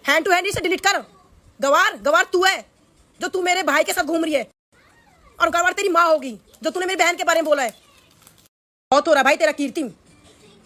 Hand to hand इसे delete कर। गवार गवार तू है जो तू मेरे भाई के साथ घूम रही है, और गवार तेरी माँ होगी जो तूने मेरी बहन के बारे में बोला है। बहुत हो रहा भाई तेरा कीर्ति,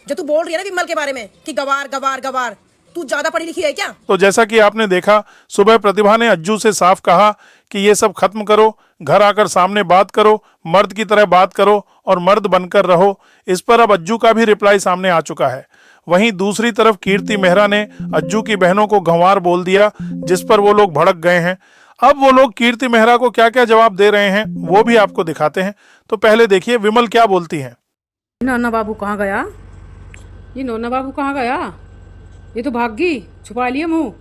जो तू बोल रही है ना विमल के बारे में कि गवार गवार गवार, तू ज्यादा पढ़ी लिखी है क्या? तो जैसा कि आपने देखा, सुबह प्रतिभा ने अज्जू से साफ कहा कि ये सब खत्म करो, घर आकर सामने बात करो, मर्द की तरह बात करो और मर्द बनकर रहो। इस पर अब अज्जू का भी रिप्लाई सामने आ चुका है। वहीं दूसरी तरफ कीर्ति मेहरा ने अज्जू की बहनों को गंवार बोल दिया, जिस पर वो लोग भड़क गए हैं। अब वो लोग कीर्ति मेहरा को क्या क्या जवाब दे रहे हैं वो भी आपको दिखाते हैं। तो पहले देखिए विमल क्या बोलती हैं। नन्ना बाबू कहाँ गया? ये नन्ना बाबू कहाँ गया? ये तो भाग गई, छुपा लिए मुंह।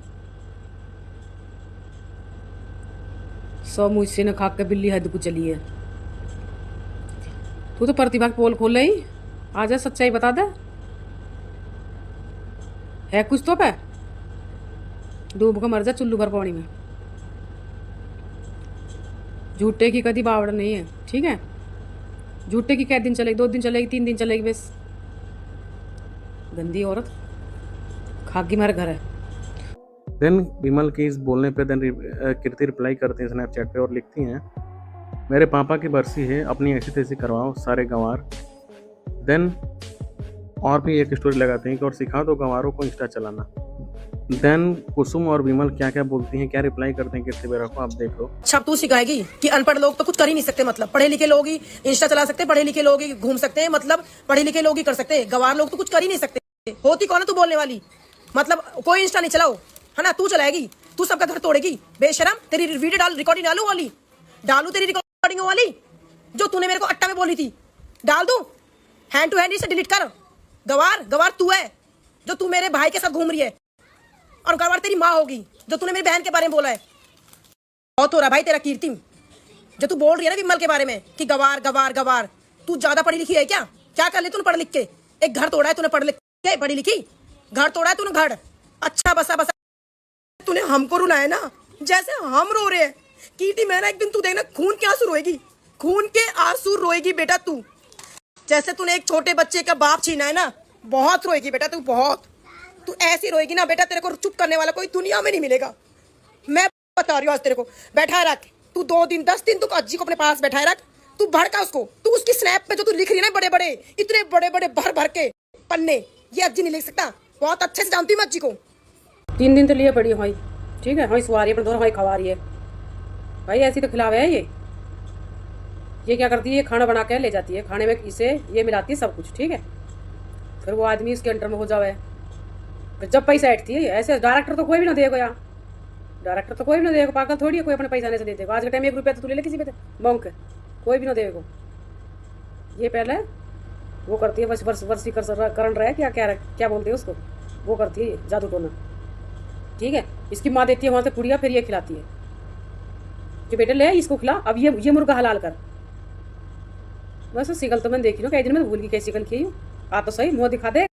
सौ मुझसे न खा के बिल्ली हद को चली है। तू तो प्रतिभा की पोल खोल रही, आजा सच्चाई बता दे, है कुछ तो पे? डूब कर मर जा चुल्लू भर पानी में। झूठे की कदी बावड़ नहीं है, ठीक है? झूठे की क्या दिन चलेगी? 2 दिन चलेगी, 3 दिन चलेगी बस। गंदी औरत खागी मेरे घर है। देन विमल के इस बोलने पे देन कीर्ति रिप्लाई करती हैं स्नैपचैट पे और लिखती हैं, मेरे पापा की बरसी है, अपनी ऐसी तैसी करवाओ सारे गंवार। देन और भी एक स्टोरी लगाते हैं कि और सिखा दो गंवारों को इंस्टा चलाना। देन कुसुम और विमल क्या क्या बोलती हैं, क्या रिप्लाई करते हैं कीर्ति मेहरा को, आप देख लो। अच्छा तू सिखाएगी कि अनपढ़ लोग तो कुछ कर ही नहीं सकते, मतलब पढ़े लिखे लोग ही इंस्टा चला सकते, पढ़े लिखे लोग ही घूम सकते हैं, मतलब पढ़े लिखे लोग ही कर सकते हैं, गवार लोग तो कुछ कर ही नहीं सकते। होती कौन है तू बोलने वाली? मतलब कोई इंस्टा नहीं चलाओ है ना, तू चलाएगी, तू सबका घर तोड़ेगी बेशरम। तेरी वीडियो रिकॉर्डिंग डालू वाली, डालू तेरी रिकॉर्डिंग वाली जो तूने मेरे को अट्टा में बोली थी, डाल दूं? हैंड टू हैंड इसे डिलीट कर। गवार गवार तू है जो तू मेरे भाई के साथ घूम रही है, और गवार तेरी माँ होगी जो तूने मेरी बहन के बारे में बोला है। बहुत हो रहा भाई तेरा कीर्ति, जो तू बोल रही है ना विमल के बारे में कि गवार गवार गवार, तू ज्यादा पढ़ी लिखी है क्या? क्या कर ली तूने पढ़ लिख के? एक घर तोड़ा है तूने पढ़ लिख के, पढ़ी लिखी घर तोड़ा है तूने, घर अच्छा बसा बसा तूने हमको रुलाया ना, जैसे हम रो रहे हैं। कीर्ति मेहरा एक दिन तू देखना खून के आंसू रोएगी, खून के आंसू रोएगी बेटा तू, जैसे तूने एक छोटे बच्चे का बाप छीना है ना, बहुत रोएगी बेटा तू, बहुत। तू ऐसी रोएगी ना बेटा, तेरे को चुप करने वाला कोई दुनिया में नहीं मिलेगा। मैं बता रही हूँ आज तेरे को, बैठाए रख तू 2 दिन 10 दिन तू अज्जी को अपने पास बैठाए रख, तू भड़का उसको। तू उसकी स्नैप पे जो तू लिख रही है ना बड़े बड़े, इतने बड़े बड़े भर भर के पन्ने, ये अज्जी नहीं लिख सकता, बहुत अच्छे से जानती हूँ मैं अज्जी को। 3 दिन तो लिए पड़ी हई, ठीक है? हई सुवा रही है, अपने दोनों हई खवा रही है भाई, ऐसी तो खिलावे है ये क्या करती है? खाना बना के ले जाती है, खाने में इसे ये मिलाती है सब कुछ, ठीक है? फिर वो आदमी इसके अंडर में हो जावे, फिर जब पैसा ऐटती है। ऐसे डायरेक्टर तो कोई भी ना देगा यार, डायरेक्टर तो कोई भी ना देगा, पागल थोड़ी है कोई अपने पैसा नहीं से दे देगा। आज के टाइम 1 रुपया तो तू ले ले किसी पे बौंक के, कोई भी ना देगा। ये पहले वो करती है बस वर्षी करण रहे क्या क्या क्या बोलते हैं उसको, वो करती है जादू टोना, ठीक है? इसकी माँ देती है वहाँ से पुड़िया, फिर ये खिलाती है कि बेटे ले इसको खिला, अब ये मुर्गा हलाल कर। बस सिकल तो मैंने देखी ना, कई दिन में भूल गई कैसी सिकल की हूँ। आप तो सही मुँह दिखा दे।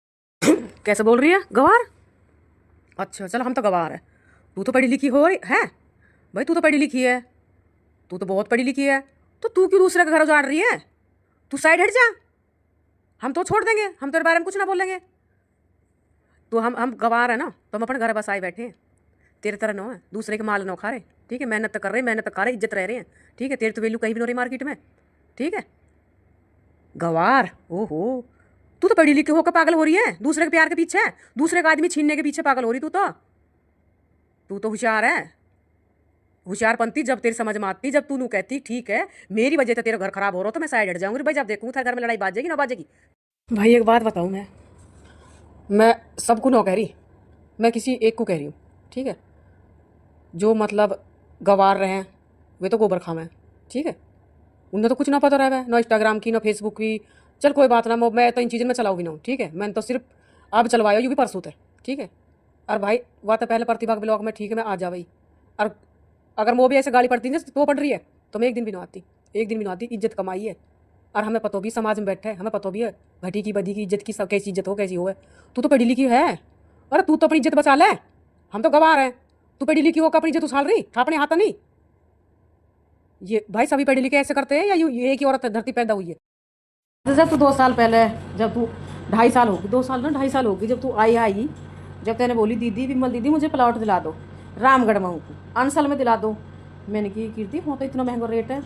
कैसे बोल रही है? गवार? अच्छा चल, हम तो गवार है, तू तो पढ़ी लिखी हो है भाई, तू तो पढ़ी लिखी है, तू तो बहुत पढ़ी लिखी है, तो तू क्यों दूसरे का घर उजाड़ रही है? तू साइड हट जा, हम तो छोड़ देंगे, हम तेरे बारे में कुछ ना बोलेंगे। तो हम गवार है ना, तो हम अपने घर बस आए बैठे हैं, तेरे तरह ना है दूसरे के माल ना खा रहे, ठीक है? मेहनत कर रहे हैं, मेहनत कर रहे, इज्जत रह रहे हैं, ठीक है? तेरी तो वैल्यू कहीं भी नहीं हो रही मार्केट में, ठीक है? गवार ओहो, तू तो पढ़ी लिखी होकर पागल हो रही है दूसरे के प्यार के पीछे, दूसरे का आदमी छीनने के पीछे पागल हो रही। तू तो होशियार है, होशियारपंती जब तेरी समझ में आती, जब तू नू कहती ठीक है मेरी वजह से तेरा घर खराब हो रहा, तो मैं साइड हट जाऊंगी भाई, जब देखूंगी तेरे घर में लड़ाई बाजेगी ना बाजेगी। भाई एक बात बताऊं, मैं सबको ना कह रही, मैं किसी एक को कह रही हूँ, ठीक है? जो मतलब गवार रहे हैं वे तो गोबर खाम है, ठीक है? उन्हें तो कुछ ना पता रहा है, ना इंस्टाग्राम की ना फेसबुक की। चल कोई बात ना, मैं तो इन चीज़ों में चलाऊंगी ना, ठीक है? मैंने तो सिर्फ अब चलवाया यू भी परसों थे, ठीक है? और भाई वह तो पहले प्रतिभा के ब्लॉग में, ठीक है, मैं आ जा भाई। और अगर वो भी ऐसे गाली पड़ती है तो पड़ रही है, तो मैं एक दिन भी ना आती, एक दिन भी ना आती। इज्जत कमाई है, और हमें पतो भी समाज में बैठे है, हमें पतो भी है घटी की बदी की इज्जत की, सब कैसी इज्जत हो कैसी हो है। तू तो पढ़ी लिखी है, अरे तू तो अपनी इज्जत बचा ले, हम तो गवार हैं। तू पढ़ी लिखी होकर अपनी इज्जत उछाल रही अपने हाथ नहीं। ये भाई सभी पढ़े लिखे ऐसे करते हैं या ये एक ही औरत धरती पैदा हुई है? जब तू 2 साल पहले, जब तू 2.5 साल होगी, 2 साल ना 2.5 साल होगी, जब तू आई जब तेने बोली दीदी विमल दीदी मुझे प्लॉट दिला दो रामगढ़ में हूँ अनसल में दिला दो, मैंने की कीर्ति वहाँ तो इतना महंगा रेट है।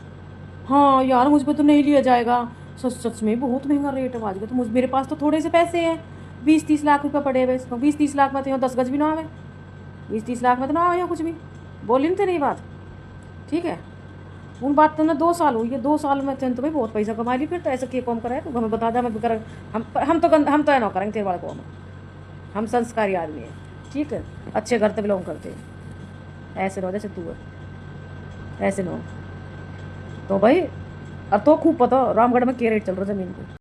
हाँ यार मुझ पर तो नहीं लिया जाएगा, सच सच में बहुत महंगा रेट है आज का। तो मेरे पास तो थोड़े से पैसे हैं, 20-30 लाख रुपये पड़े हुए। 20-30 लाख में तो यहाँ 10 गज भी ना आवे, 20-30 लाख में तो ना आवे यहाँ कुछ भी। बोली नहीं तेरी बात, ठीक है। उन बात तो ना 2 साल हुई है, 2 साल में तो भाई बहुत पैसा कमा ली। फिर तो ऐसा क्या कौन करे तो हमें बता दे, हमें कर हम तो है ना करेंगे तेरे वाले कौन। हम संस्कारी आदमी हैं, ठीक है, अच्छे घर से बिलोंग करते हैं। ऐसे रहो जैसे तू है, ऐसे रहो। तो भाई अब तो खूब पता रामगढ़ में क्या रेट चल रहा है ज़मीन को।